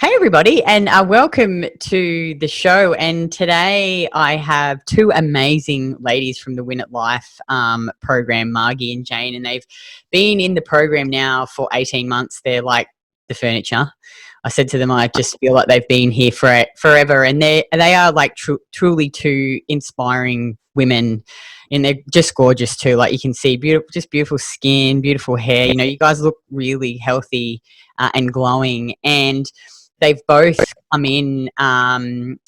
Hey everybody, and welcome to the show. And today I have two amazing ladies from the WinAtLife program, Margie and Jane, and they've been in the program now for 18 months. They're like the furniture. I said to them, I just feel like they've been here for forever, and they are like truly two inspiring women, and they're just gorgeous too. Like you can see, beautiful skin, beautiful hair. You know, you guys look really healthy and glowing, and they've both come in and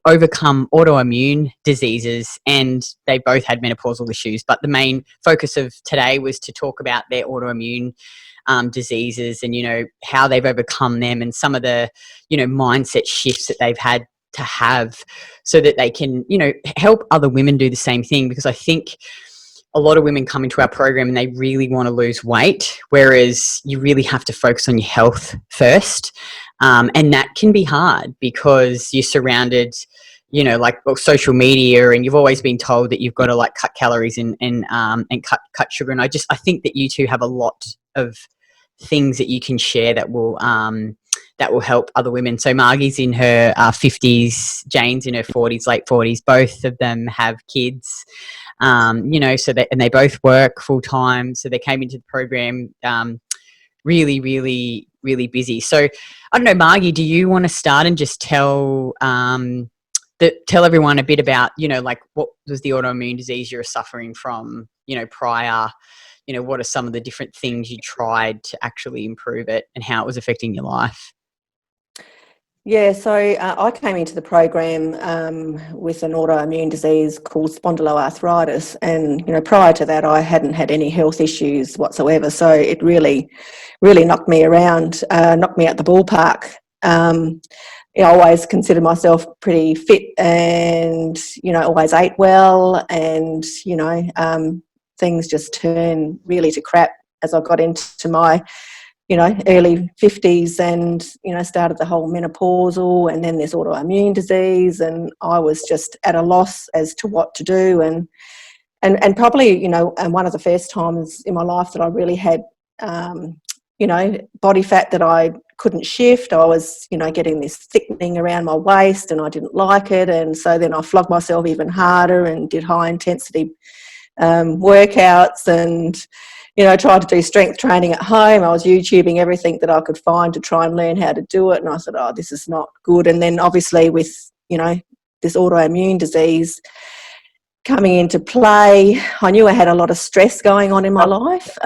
overcome autoimmune diseases, and they both had menopausal issues. But the main focus of today was to talk about their autoimmune diseases and, you know, how they've overcome them and some of the, you know, mindset shifts that they've had to have so that they can, you know, help other women do the same thing. Because I think a lot of women come into our program and they really want to lose weight, whereas you really have to focus on your health first. And that can be hard because you're surrounded, you know, like social media, and you've always been told that you've got to like cut calories and cut sugar. And I think that you two have a lot of things that you can share that will help other women. So Margie's in her 50s, Jane's in her 40s, late 40s. Both of them have kids. You know, and they both work full time. So they came into the program really, really, really busy. So I don't know, Margie, do you want to start and just tell everyone a bit about, you know, like what was the autoimmune disease you were suffering from, you know, prior? You know, what are some of the different things you tried to actually improve it and how it was affecting your life? Yeah, so I came into the program with an autoimmune disease called spondyloarthritis, and you know, prior to that, I hadn't had any health issues whatsoever. So it really knocked me around, knocked me out the ballpark. I always considered myself pretty fit, and you know, always ate well, and you know, things just turned really to crap as I got into my early 50s, and started the whole menopausal and then this autoimmune disease, and I was just at a loss as to what to do, and probably and one of the first times in my life that I really had body fat that I couldn't shift. I was getting this thickening around my waist, and I didn't like it, and so then I flogged myself even harder and did high intensity workouts, and tried to do strength training at home. I was YouTubing everything that I could find to try and learn how to do it. And I thought, oh, this is not good. And then obviously with, this autoimmune disease coming into play, I knew I had a lot of stress going on in my life,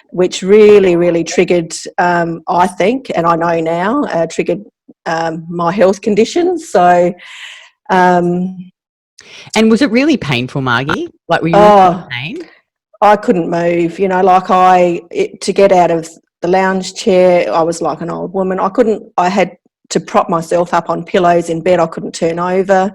which really, really triggered, I think, and I know now, triggered my health conditions. So, and was it really painful, Margie? Like, were you in pain? I couldn't move, to get out of the lounge chair, I was like an old woman. I had to prop myself up on pillows in bed. I couldn't turn over.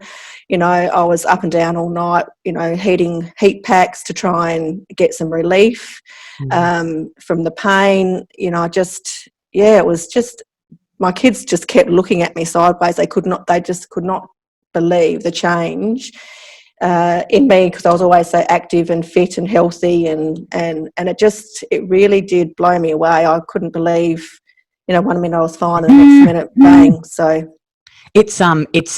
I was up and down all night, heating heat packs to try and get some relief from the pain. It was just, my kids just kept looking at me sideways. They just could not believe the change in me, because I was always so active and fit and healthy, and it really did blow me away. I couldn't believe, 1 minute I was fine and the next minute, bang. So it's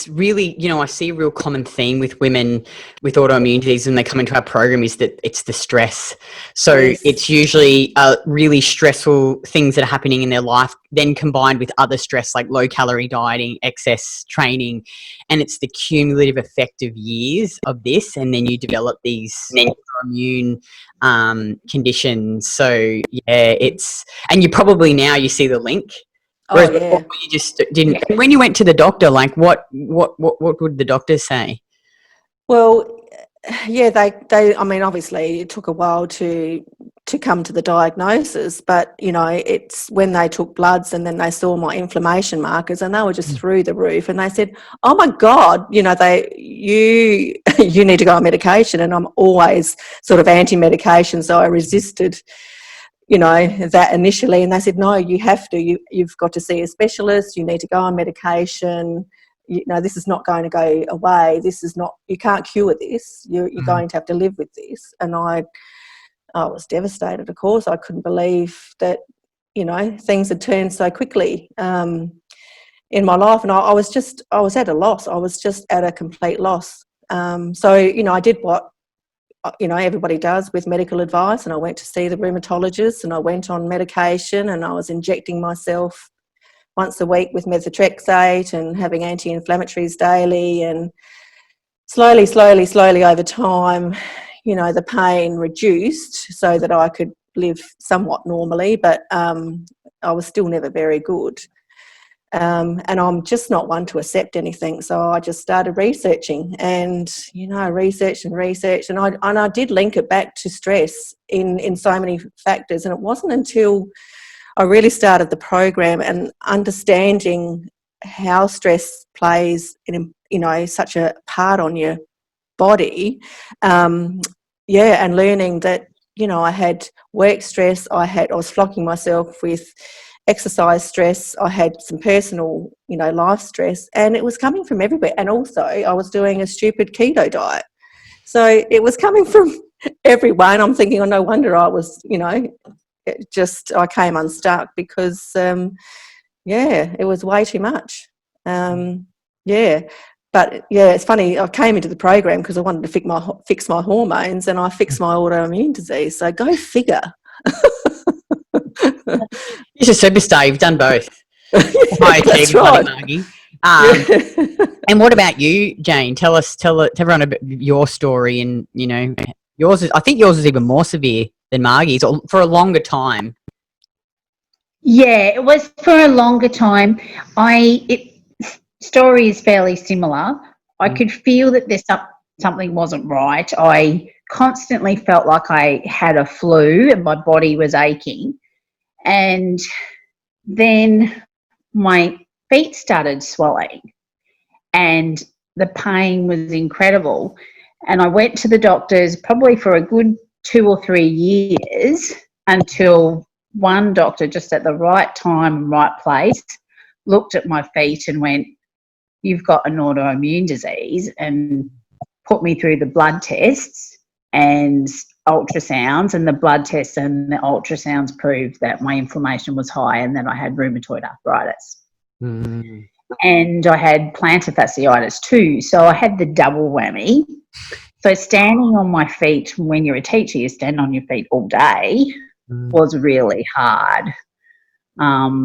really, I see a real common theme with women with autoimmune disease when they come into our program is that it's the stress. So yes. It's usually really stressful things that are happening in their life, then combined with other stress like low calorie dieting, excess training, and it's the cumulative effect of years of this, and then you develop these autoimmune conditions. So yeah, and you probably now you see the link. Whereas before you just didn't. Yeah. When you went to the doctor, like what would the doctors say? Well, yeah, they. I mean, obviously, it took a while to come to the diagnosis, but it's when they took bloods and then they saw my inflammation markers, and they were just through the roof, and they said, "Oh my God, you need to go on medication," and I'm always sort of anti-medication, so I resisted that initially, and they said, no, you have to, you've got to see a specialist, you need to go on medication, this is not going to go away, this is not, you can't cure this, you're going to have to live with this. And I was devastated, of course. I couldn't believe that you know, things had turned so quickly in my life, and I was at a loss. I was just at a complete loss. So, you know, I did what, you know, everybody does with medical advice, and I went to see the rheumatologist, and I went on medication, and I was injecting myself once a week with methotrexate and having anti-inflammatories daily, and slowly over time, you know, the pain reduced so that I could live somewhat normally, but I was still never very good. And I'm just not one to accept anything, so I just started researching, and, you know, research, and I did link it back to stress in so many factors. And it wasn't until I really started the program and understanding how stress plays in, you know, such a part on your body, and learning that, you know, I had work stress, I was flocking myself with exercise stress, I had some personal, you know, life stress, and it was coming from everywhere. And also I was doing a stupid keto diet, so it was coming from everywhere, and I'm thinking, oh, no wonder I was, you know, I came unstuck, because it was way too much. But yeah, it's funny, I came into the program because I wanted to fix my hormones, and I fixed my autoimmune disease, so go figure. You're a superstar. You've done both. Hi, That's bloody right. Margie. And what about you, Jane? Tell everyone about your story. And, you know, I think yours is even more severe than Margie's, for a longer time. Yeah, it was for a longer time. Story is fairly similar. I could feel that something wasn't right. I constantly felt like I had a flu and my body was aching. And then my feet started swelling and the pain was incredible. And I went to the doctors probably for a good 2 or 3 years, until one doctor, just at the right time and right place, looked at my feet and went, "You've got an autoimmune disease," and put me through the blood tests and ultrasounds, and the blood tests and the ultrasounds proved that my inflammation was high and that I had rheumatoid arthritis. And I had plantar fasciitis too, so I had the double whammy. So standing on my feet, when you're a teacher, you stand on your feet all day, was really hard.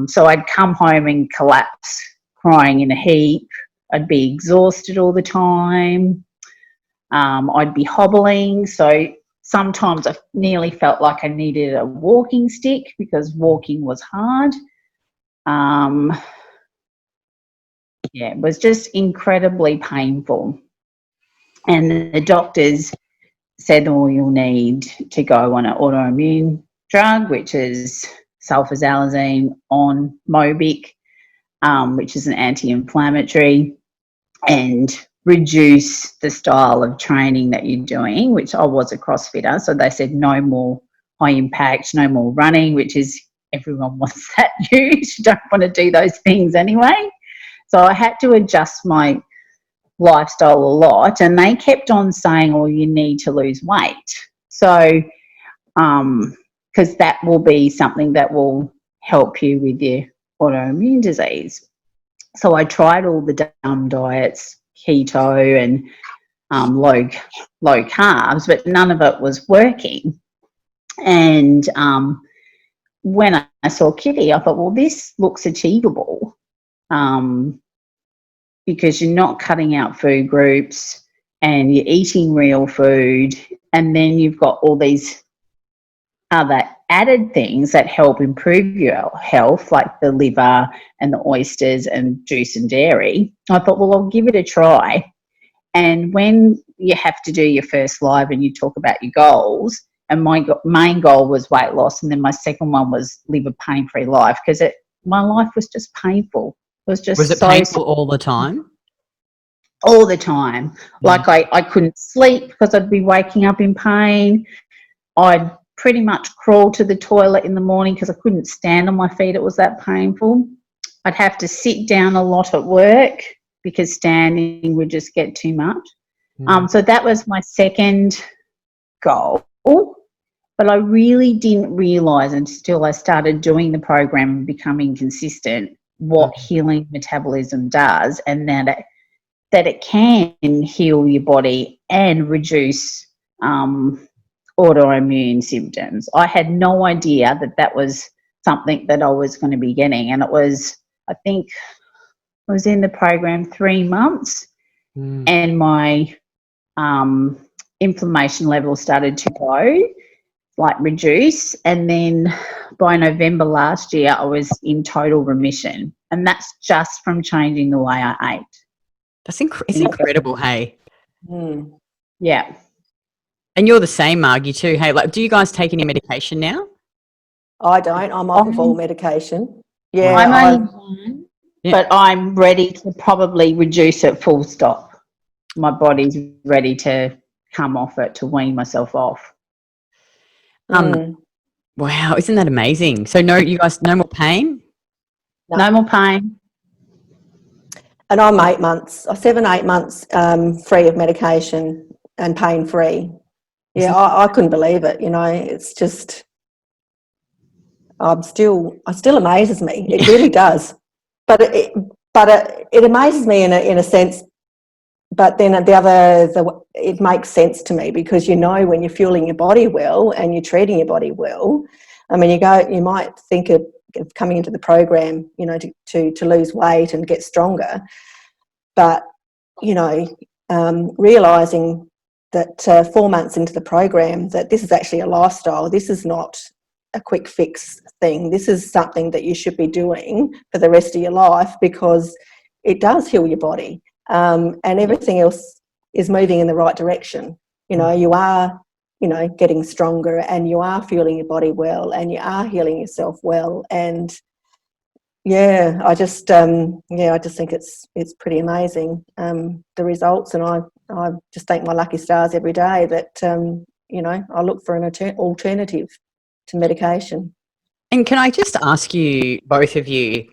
So I'd come home and collapse, crying in a heap. I'd be exhausted all the time. I'd be hobbling, so sometimes I nearly felt like I needed a walking stick because walking was hard. It was just incredibly painful. And the doctors said, "Oh, you'll need to go on an autoimmune drug, which is sulfasalazine on Mobic, which is an anti-inflammatory, and reduce the style of training that you're doing," which I was a CrossFitter. So they said no more high impact, no more running, which is, everyone wants that use. You don't want to do those things anyway. So I had to adjust my lifestyle a lot, and they kept on saying, "Oh, you need to lose weight." So, because that will be something that will help you with your autoimmune disease. So I tried all the dumb diets, keto and low carbs, but none of it was working. And when I saw Kitty, I thought, well, this looks achievable, because you're not cutting out food groups and you're eating real food, and then you've got all these other added things that help improve your health, like the liver and the oysters and juice and dairy. I thought, well, I'll give it a try. And when you have to do your first live and you talk about your goals, and my main goal was weight loss, and then my second one was live a pain-free life, because my life was just painful. Was it painful all the time? All the time. Like I couldn't sleep because I'd be waking up in pain. I'd pretty much crawl to the toilet in the morning because I couldn't stand on my feet. It was that painful. I'd have to sit down a lot at work because standing would just get too much. So that was my second goal. But I really didn't realise until I started doing the program and becoming consistent what healing metabolism does, and that it can heal your body and reduce autoimmune symptoms. I had no idea that was something that I was going to be getting, and I think I was in the program 3 months, and my inflammation level started to go, like reduce, and then by November last year I was in total remission, and that's just from changing the way I ate. It's incredible, hey? Yeah. And you're the same, Margie, too. Hey, like, do you guys take any medication now? I don't. I'm off all medication. Yeah, I'm on, but I'm ready to probably reduce it full stop. My body's ready to come off it, to wean myself off. Wow, isn't that amazing? So you guys, no more pain? No more pain. And I'm 8 months, 7-8 months free of medication and pain free. Yeah, I couldn't believe it. You know, it's just, it still amazes me. It really does. But it amazes me in a sense. But then it makes sense to me, because you know when you're fueling your body well and you're treating your body well. I mean, you might think of coming into the program, you know, to lose weight and get stronger, but you know, realising that 4 months into the program that this is actually a lifestyle. This is not a quick fix thing. This is something that you should be doing for the rest of your life, because it does heal your body. And everything else is moving in the right direction. You know, you are, you know, getting stronger, and you are fueling your body well, and you are healing yourself well. And yeah, I just think it's pretty amazing, the results. And I just thank my lucky stars every day that you know, I look for an alternative to medication. And can I just ask you, both of you,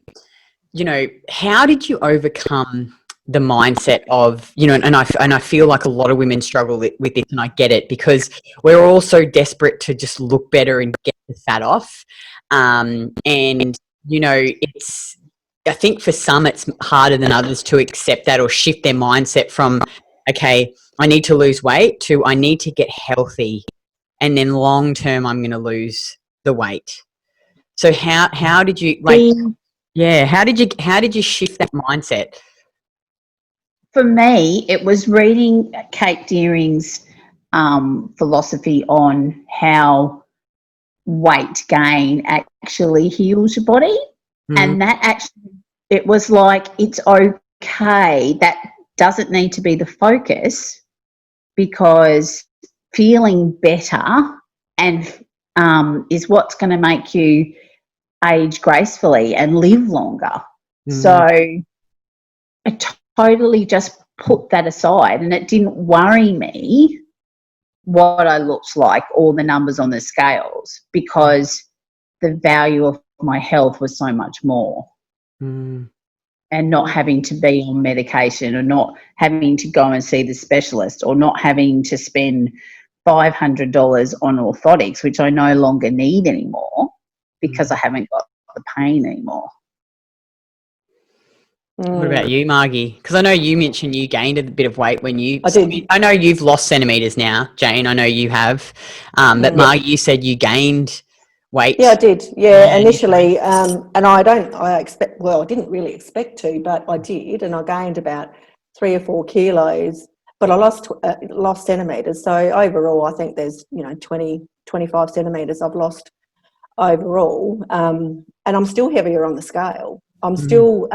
you know, how did you overcome the mindset of, you know, and I feel like a lot of women struggle with this, and I get it, because we're all so desperate to just look better and get the fat off. And, you know, I think for some it's harder than others to accept that or shift their mindset from, okay, I need to lose weight, to I need to get healthy, and then long term I'm going to lose the weight. So how did you, like, how did you shift that mindset? For me, it was reading Kate Deering's philosophy on how weight gain actually heals your body. And that actually, it was like, it's okay. That doesn't need to be the focus, because feeling better and is what's going to make you age gracefully and live longer. So I totally just put that aside, and it didn't worry me what I looked like or the numbers on the scales, because the value of my health was so much more. And not having to be on medication, or not having to go and see the specialist, or not having to spend $500 on orthotics, which I no longer need anymore because I haven't got the pain anymore. What about you, Margie? Because I know you mentioned you gained a bit of weight when you... I did. I know you've lost centimetres now, Jane. I know you have. But Margie, you said you gained weight. Yeah, I did. Yeah, initially. And I didn't really expect to, but I did. And I gained about 3 or 4 kilos, but I lost centimetres. So overall, I think there's, you know, 25 centimetres I've lost overall. And I'm still heavier on the scale. I'm still...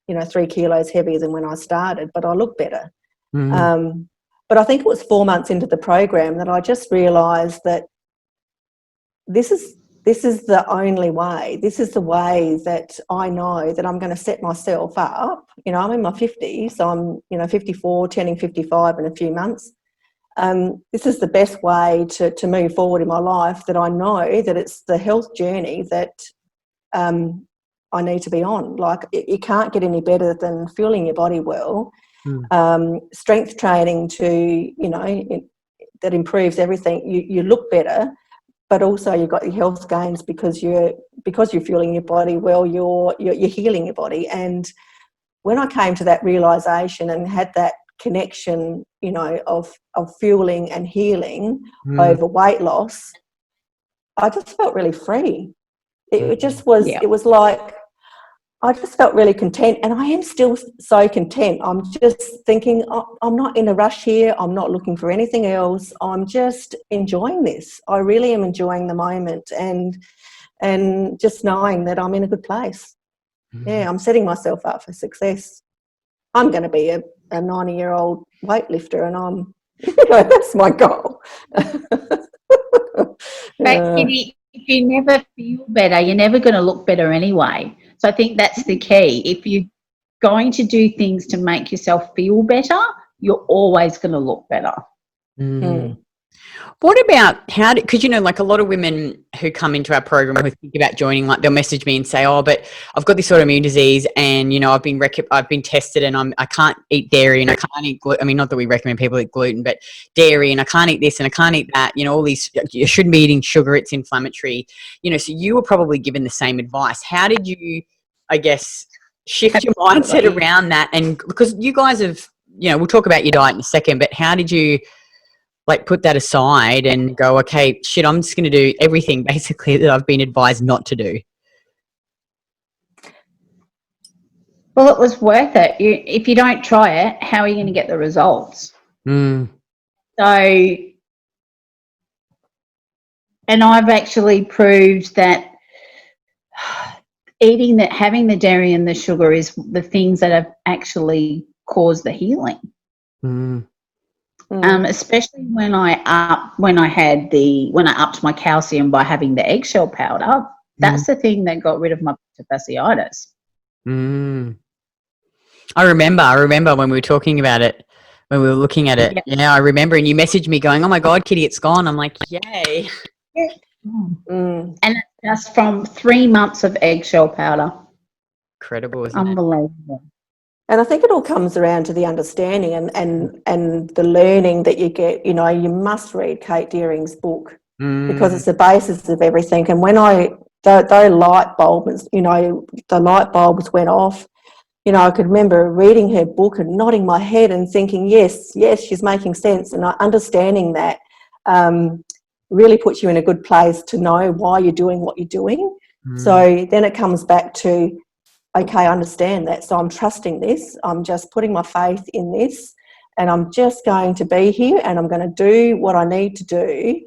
you know, 3 kilos heavier than when I started, but I look better. But I think it was 4 months into the program that I just realised that this is the only way. This is the way that I know that I'm going to set myself up. You know, I'm in my 50s, so I'm, you know, 54, turning 55 in a few months. This is the best way to move forward in my life, that I know that it's the health journey that I need to be on. Like, you can't get any better than fueling your body well. Strength training that improves everything. You look better, but also you've got your health gains because you're fueling your body well, you're healing your body. And when I came to that realisation and had that connection, you know, of fueling and healing over weight loss, I just felt really free. It just was, it was like, I just felt really content, and I am still so content. I'm just thinking, I'm not in a rush here. I'm not looking for anything else. I'm just enjoying this. I really am enjoying the moment, and just knowing that I'm in a good place. Yeah, I'm setting myself up for success. I'm going to be a 90-year-old weightlifter, and that's my goal. But if you never feel better, you're never going to look better anyway. So I think that's the key. If you're going to do things to make yourself feel better, you're always going to look better. What about because, you know, like a lot of women who come into our program who think about joining, like they'll message me and say, oh, but I've got this autoimmune disease, and, you know, I've been tested, and I can't eat dairy, and I can't eat gluten. I mean, not that we recommend people eat gluten, but dairy, and I can't eat this and I can't eat that, you know, all these, you shouldn't be eating sugar, it's inflammatory, you know. So you were probably given the same advice. How did you, I guess, shift your mindset around that? And because you guys have, you know, we'll talk about your diet in a second, but how did you, like, put that aside and go, okay, shit, I'm just going to do everything basically that I've been advised not to do? Well, it was worth it. If you don't try it, how are you going to get the results? So, and I've actually proved that having the dairy and the sugar is the things that have actually caused the healing. Especially when I upped my calcium by having the eggshell powder. That's the thing that got rid of my fasciitis. I remember when we were talking about it, when we were looking at it. Yeah, I remember, and you messaged me going, "Oh my God, Kitty, it's gone." I'm like, "Yay!" And it's just from 3 months of eggshell powder. Incredible, isn't Unbelievable. And I think it all comes around to the understanding and the learning that you get. You know, you must read Kate Deering's book because it's the basis of everything. And when the light bulbs, you know, the light bulbs went off, you know, I could remember reading her book and nodding my head and thinking, yes, she's making sense. And understanding that really puts you in a good place to know why you're doing what you're doing. So then it comes back to, okay, I understand that. So I'm trusting this. I'm just putting my faith in this, and I'm just going to be here, and I'm going to do what I need to do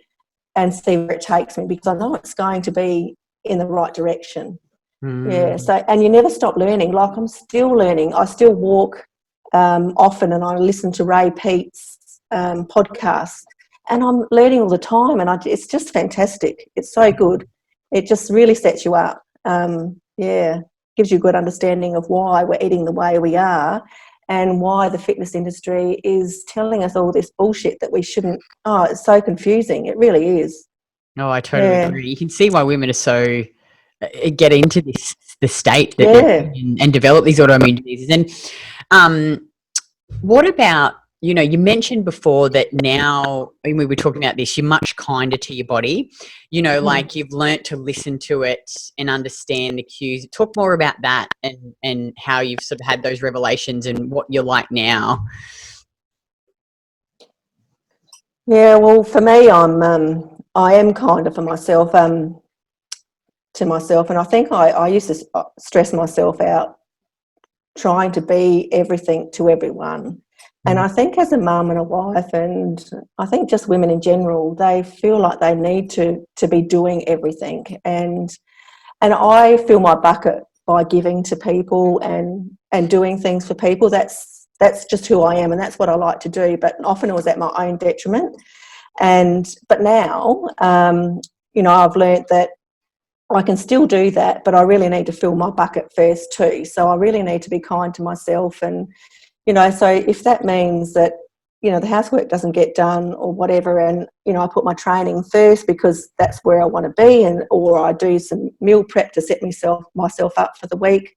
and see where it takes me, because I know it's going to be in the right direction. Yeah. So, and you never stop learning. Like, I'm still learning. I still walk often, and I listen to Ray Peat's podcast, and I'm learning all the time, and it's just fantastic. It's so good. It just really sets you up. Gives you a good understanding of why we're eating the way we are, and why the fitness industry is telling us all this bullshit that we shouldn't. Oh, it's so confusing. It really is. No, I totally agree. You can see why women are so get into the state that they're in and develop these autoimmune diseases. And what about, you know, you mentioned before that now, when we were talking about this, you're much kinder to your body, you know, like you've learnt to listen to it and understand the cues. Talk more about that and how you've sort of had those revelations and what you're like now. Yeah, well, for me, I am kinder for myself, to myself, and I think I used to stress myself out trying to be everything to everyone. And I think as a mum and a wife, and I think just women in general, they feel like they need to be doing everything. And I fill my bucket by giving to people and doing things for people. That's just who I am, and that's what I like to do. But often it was at my own detriment. But now, you know, I've learnt that I can still do that, but I really need to fill my bucket first too. So I really need to be kind to myself, and, you know, so if that means that, you know, the housework doesn't get done or whatever, and, you know, I put my training first because that's where I want to be, or I do some meal prep to set myself up for the week,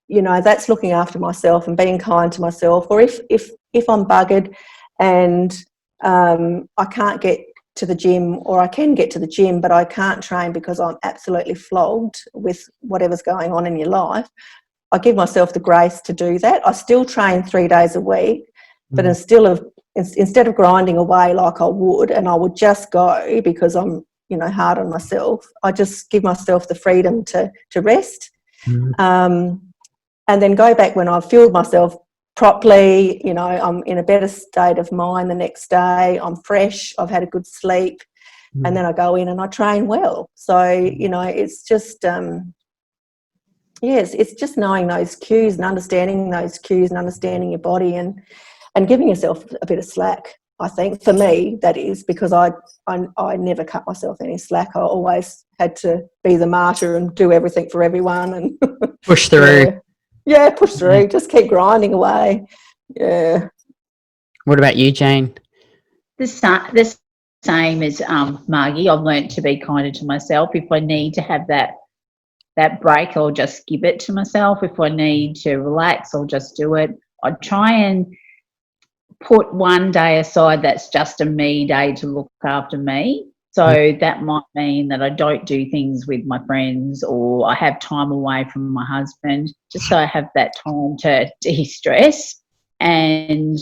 you know, that's looking after myself and being kind to myself. Or if I'm buggered and I can't get to the gym, or I can get to the gym, but I can't train because I'm absolutely flogged with whatever's going on in your life, I give myself the grace to do that. I still train 3 days a week, but instead of grinding away like I would, and I would just go because I'm, you know, hard on myself, I just give myself the freedom to rest, and then go back when I've fueled myself properly. You know, I'm in a better state of mind the next day, I'm fresh, I've had a good sleep, and then I go in and I train well. So, you know, it's just it's just knowing those cues and understanding those cues and understanding your body, and giving yourself a bit of slack. I think for me that is, because I never cut myself any slack. I always had to be the martyr and do everything for everyone and push through. Yeah, push through. Just keep grinding away. Yeah. What about you, Jane? The same as Margie. I've learnt to be kinder to myself. If I need to have that break, I'll just give it to myself. If I need to relax, I'll just do it. I try and put one day aside that's just a me day to look after me. So that might mean that I don't do things with my friends, or I have time away from my husband, just so I have that time to de-stress and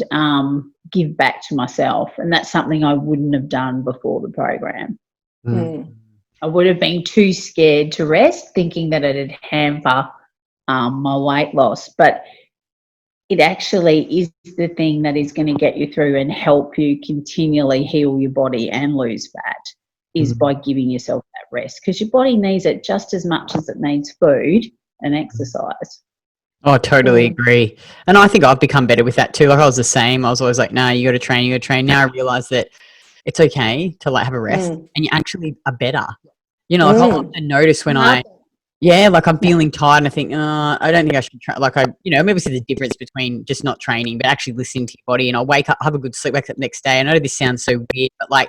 give back to myself. And that's something I wouldn't have done before the program. I would have been too scared to rest, thinking that it'd hamper my weight loss. But it actually is the thing that is going to get you through and help you continually heal your body and lose fat, is by giving yourself that rest, because your body needs it just as much as it needs food and exercise. Oh, I totally agree. And I think I've become better with that too. Like I was the same. I was always like, no, you got to train, you got to train. Now I realize that it's okay to like have a rest and you actually are better. You know, like I often notice when like I'm feeling tired and I think, I don't think I should try. Like maybe see the difference between just not training, but actually listening to your body. And I'll wake up, have a good sleep, wake up the next day. I know this sounds so weird, but like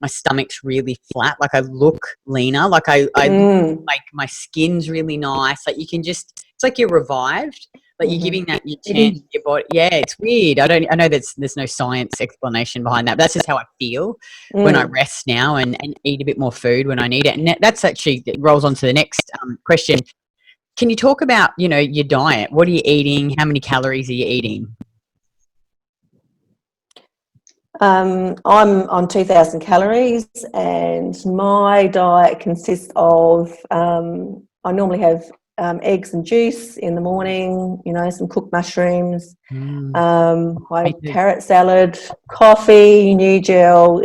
my stomach's really flat. Like I look leaner. Like I look like my skin's really nice. Like you can just, it's like you're revived. Like you're giving that your chance to your body. Yeah, it's weird. I know there's no science explanation behind that. But that's just how I feel when I rest now and eat a bit more food when I need it. And that's actually, it rolls on to the next question. Can you talk about, your diet? What are you eating? How many calories are you eating? I'm on 2,000 calories, and my diet consists of, I normally have eggs and juice in the morning, some cooked mushrooms, I have carrot salad, coffee, new gel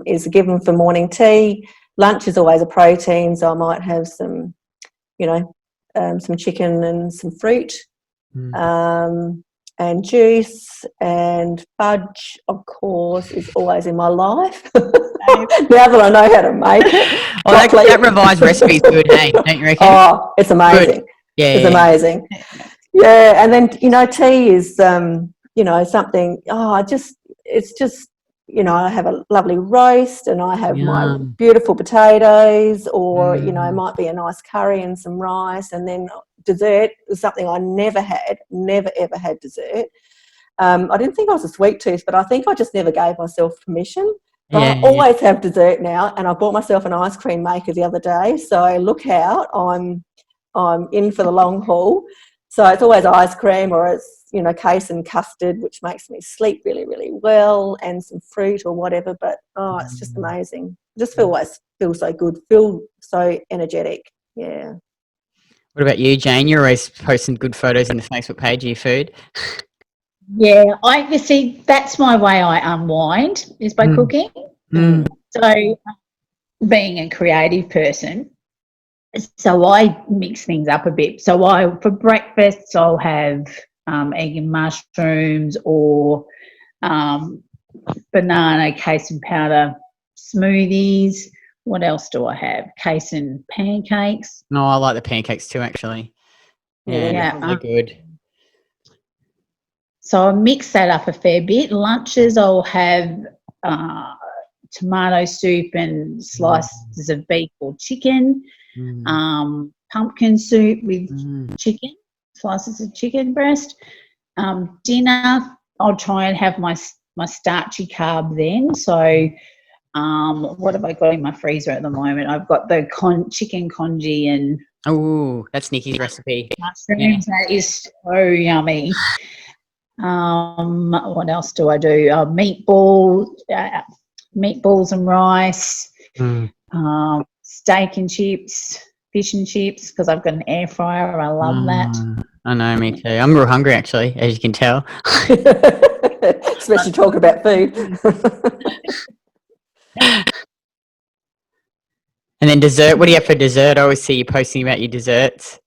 is a given for morning tea. Lunch is always a protein, so I might have some, some chicken and some fruit. And juice and fudge, of course, is always in my life. Now that I know how to make it. Oh, that revised recipe is good, hey? Don't you reckon? Oh, it's amazing. Good. Yeah, it's amazing. Yeah, and then tea is something. It's just I have a lovely roast, and I have my beautiful potatoes, or it might be a nice curry and some rice, and then dessert is something I never ever had dessert. I didn't think I was a sweet tooth, but I think I just never gave myself permission. But I always have dessert now, and I bought myself an ice cream maker the other day. So look out, I'm in for the long haul. So it's always ice cream, or it's case and custard, which makes me sleep really, really well, and some fruit or whatever. But it's just amazing. Just feel so good, feel so energetic. Yeah. What about you, Jane? You're always posting good photos in the Facebook page of your food. Yeah, you see, that's my way I unwind, is by cooking. So being a creative person, so I mix things up a bit. So for breakfast, I'll have egg and mushrooms, or banana casein powder smoothies. What else do I have? Casein pancakes. No, I like the pancakes too, actually. Yeah, they're good. So I mix that up a fair bit. Lunches, I'll have tomato soup and slices of beef or chicken, pumpkin soup with chicken, slices of chicken breast. Dinner, I'll try and have my starchy carb then. So What have I got in my freezer at the moment? I've got the chicken congee and Oh, that's Nikki's recipe. mushrooms. Yeah. That is so yummy. What else do I do? Meatballs and rice. Steak and chips, fish and chips, because I've got an air fryer. I love that. I know, me too. I'm real hungry, actually, as you can tell. Especially talk about food. And then dessert. What do you have for dessert? I always see you posting about your desserts.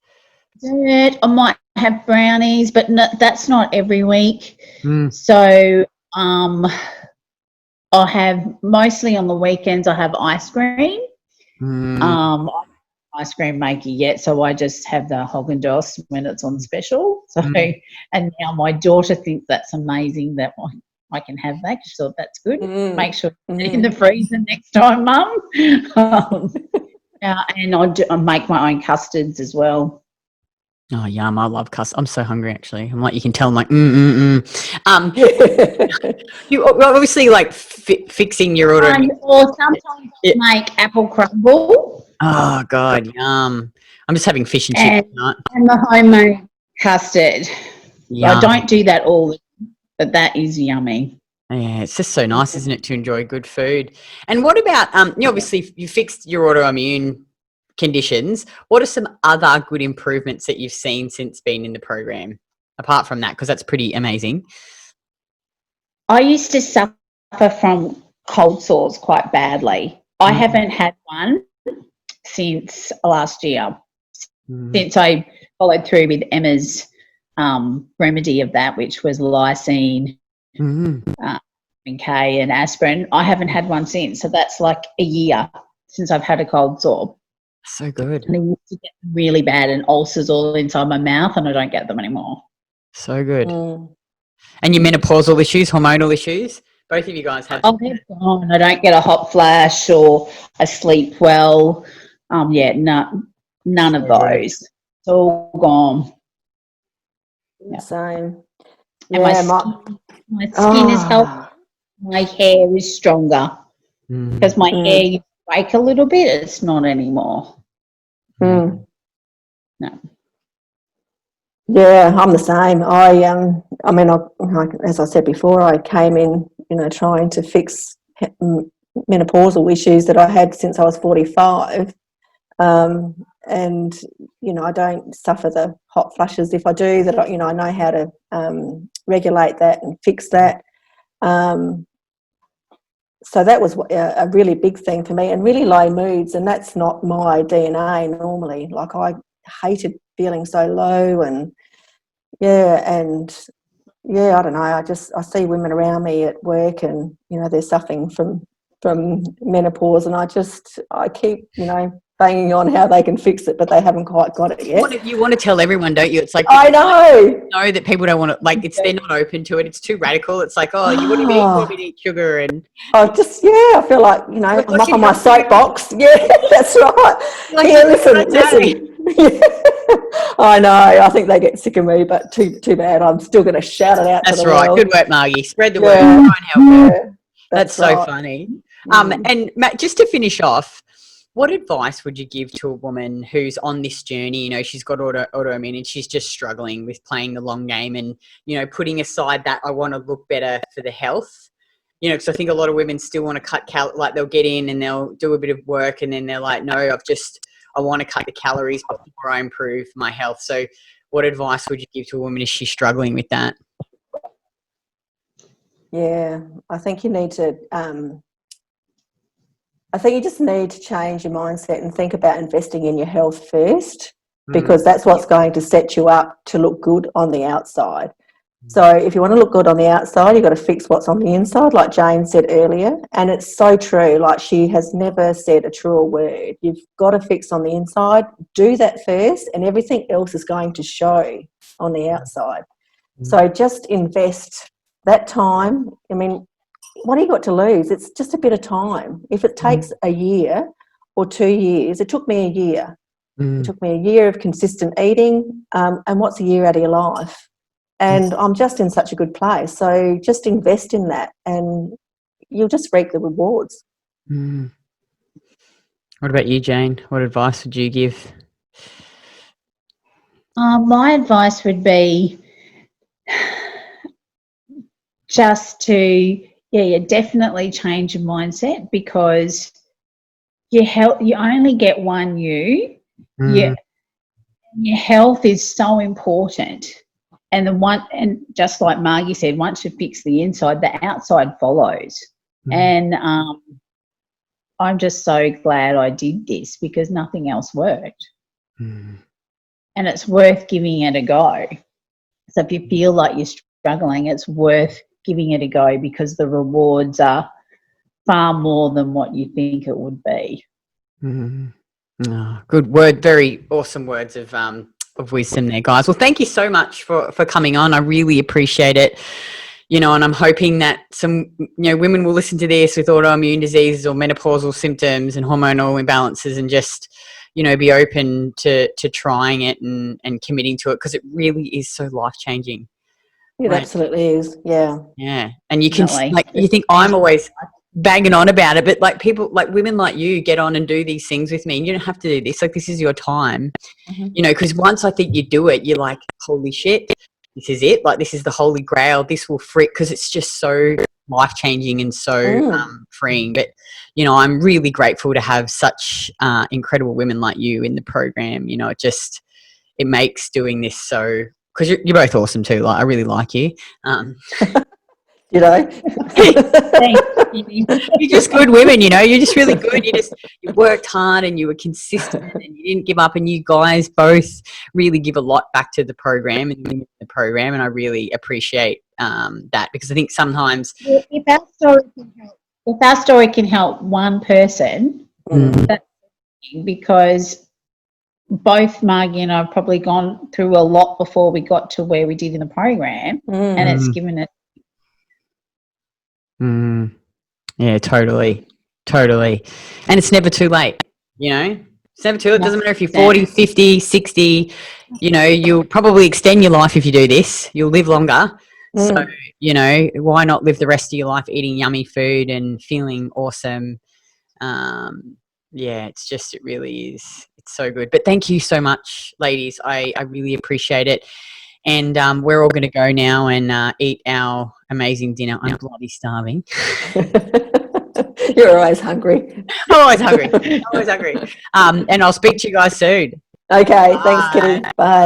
Dessert, I might have brownies, but that's not every week. So I have mostly on the weekends. I have ice cream. Ice cream maker yet, so I just have the Haagen-Dazs when it's on special. So, and now my daughter thinks that's amazing that I can have that. She thought that's good. Make sure it's in the freezer next time, Mum. And I make my own custards as well. Oh, yum. I love custard. I'm so hungry, actually. I'm like, you can tell I'm like, You obviously like fixing your order. Or sometimes make apple crumble. Oh, God, yum. I'm just having fish and chips tonight. And the homemade custard. Yum. I don't do that all, but that is yummy. Yeah, it's just so nice, isn't it, to enjoy good food. And what about, obviously you fixed your autoimmune conditions. What are some other good improvements that you've seen since being in the program, apart from that, because that's pretty amazing? I used to suffer from cold sores quite badly. I haven't had one since last year, since I followed through with Emma's remedy of that, which was lysine, K and aspirin. I haven't had one since, so that's like a year since I've had a cold sore. So good. And I used to get them really bad and ulcers all inside my mouth, and I don't get them anymore. So good. And your menopausal issues, hormonal issues, both of you guys have. Oh, they're gone. I don't get a hot flash or I sleep well. None of those. It's all gone. Yeah. Same. And my skin is healthy. My hair is stronger because my hair used to break a little bit. It's not anymore. No. Yeah, I'm the same. As I said before, I came in, trying to fix menopausal issues that I had since I was 45. And, I don't suffer the hot flushes. If I do, that I know how to regulate that and fix that. So that was a really big thing for me, and really low moods, and that's not my DNA normally. Like, I hated feeling so low, and I don't know, I see women around me at work and they're suffering from menopause, and I keep banging on how they can fix it, but they haven't quite got it yet. You want to tell everyone, don't you? It's like, I know that people don't want to, like, they're not open to it. It's too radical. It's like, oh, you want to eat sugar, and I feel like I'm up on my soapbox. Yeah, that's right. Like, listen. I know. I think they get sick of me, but too bad. I'm still going to shout it out. That's to the right. world. Good work, Margie. Spread the word. Try and help her. That's so right. funny. And Matt, just to finish off, what advice would you give to a woman who's on this journey? She's got autoimmune and she's just struggling with playing the long game and, putting aside that I want to look better for the health. Because I think a lot of women still want to cut like they'll get in and they'll do a bit of work and then they're like, no, I want to cut the calories before I improve my health. So what advice would you give to a woman if she's struggling with that? Yeah, I think you need to, I think you just need to change your mindset and think about investing in your health first, because that's what's going to set you up to look good on the outside. So if you want to look good on the outside, you've got to fix what's on the inside, like Jane said earlier. And it's so true. Like, she has never said a truer word. You've got to fix on the inside. Do that first, and everything else is going to show on the outside. So just invest that time. I mean, what have you got to lose? It's just a bit of time. If it takes a year or 2 years, it took me a year. It took me a year of consistent eating. And what's a year out of your life? And I'm just in such a good place. So just invest in that and you'll just reap the rewards. Mm. What about you, Jane? What advice would you give? My advice would be just to, definitely change your mindset, because you only get one you. Mm. Your health is so important. And just like Margie said, once you fix the inside, the outside follows. And I'm just so glad I did this, because nothing else worked. And it's worth giving it a go. So if you feel like you're struggling, it's worth giving it a go, because the rewards are far more than what you think it would be. Oh, good word. Very awesome words of wisdom there, guys. Well, thank you so much for coming on. I really appreciate it. And I'm hoping that some, women will listen to this with autoimmune diseases or menopausal symptoms and hormonal imbalances, and just, be open to trying it and committing to it, because it really is so life-changing. It absolutely is. Yeah. Yeah. And you can, you think I'm always banging on about it, but like people, like women like you get on and do these things with me, and you don't have to do this. Like, this is your time, because once I think you do it, you're like, holy shit, this is it. Like, this is the holy grail. This will freak, because it's just so life-changing and so freeing. But, I'm really grateful to have such incredible women like you in the program. It makes doing this so, because you're both awesome too. Like, I really like you. You're just good women. You're just really good. You worked hard and you were consistent and you didn't give up. And you guys both really give a lot back to the program and the program. And I really appreciate that, because I think sometimes if our story can help one person, that's because both Margie and I have probably gone through a lot before we got to where we did in the program, and it's given it. Yeah, totally. And it's never too late, It's never too late. It doesn't matter if you're 40, 50, 60, you'll probably extend your life if you do this. You'll live longer. So, why not live the rest of your life eating yummy food and feeling awesome? It really is. It's so good. But thank you so much, ladies. I really appreciate it. And we're all going to go now and eat our amazing dinner. I'm bloody starving. You're always hungry. I'm always hungry. And I'll speak to you guys soon. Okay. Thanks, Kitty. Bye.